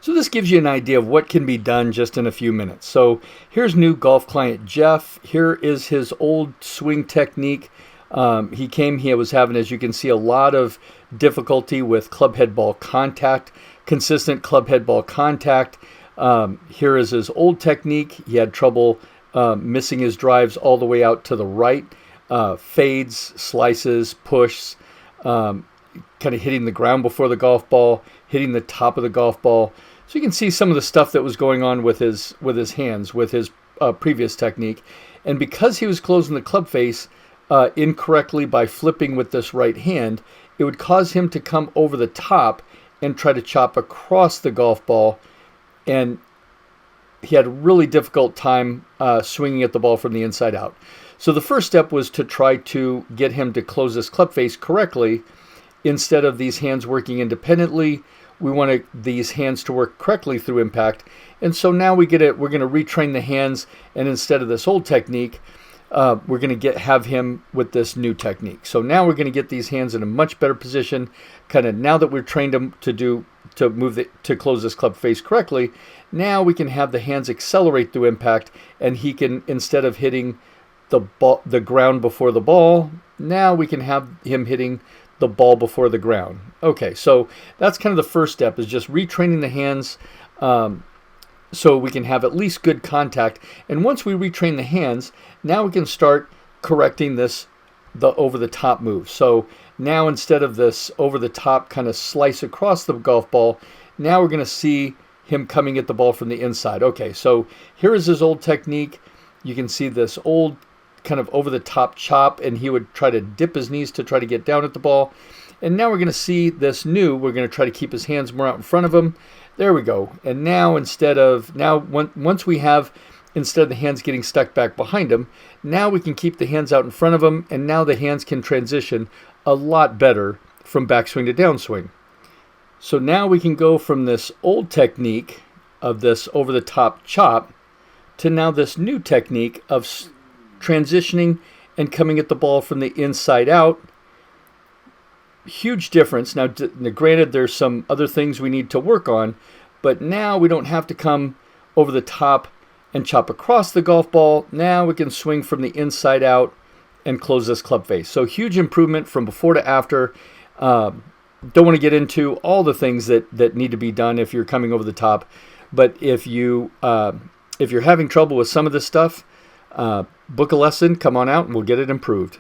So this gives you an idea of what can be done just in a few minutes. So here's new golf client Jeff. Here is his old swing technique. He was having, as you can see, a lot of difficulty with club head ball contact, consistent club head ball contact. Here is his old technique. He had trouble missing his drives all the way out to the right. Fades, slices, pushes, kind of hitting the ground before the golf ball, hitting the top of the golf ball. So you can see some of the stuff that was going on with his hands, with his previous technique. And because he was closing the club face incorrectly by flipping with this right hand, it would cause him to come over the top and try to chop across the golf ball. And he had a really difficult time swinging at the ball from the inside out. So the first step was to try to get him to close this club face correctly. Instead of these hands working independently, we want these hands to work correctly through impact. And so now we're going to retrain the hands, and instead of this old technique, we're going to have him with this new technique. So now we're going to get these hands in a much better position. Kind of now that we've trained him to close this club face correctly, now we can have the hands accelerate through impact, and he can, instead of hitting the ground before the ball, now we can have him hitting the ball before the ground. Okay, so that's kind of the first step, is just retraining the hands so we can have at least good contact. And once we retrain the hands, now we can start correcting the over-the-top move. So now instead of this over-the-top kind of slice across the golf ball, now we're going to see him coming at the ball from the inside. Okay, so here is his old technique. You can see this old kind of over-the-top chop, and he would try to dip his knees to try to get down at the ball. And now we're going to see this new, we're going to try to keep his hands more out in front of him. There we go. And now once we have, instead of the hands getting stuck back behind him, now we can keep the hands out in front of him, and now the hands can transition a lot better from backswing to downswing. So now we can go from this old technique of this over-the-top chop to now this new technique of transitioning and coming at the ball from the inside out. Huge difference. Now, granted, there's some other things we need to work on, but now we don't have to come over the top and chop across the golf ball. Now we can swing from the inside out and close this club face. So huge improvement from before to after. Don't want to get into all the things that need to be done if you're coming over the top, but if you're having trouble with some of this stuff, book a lesson, come on out, and we'll get it improved.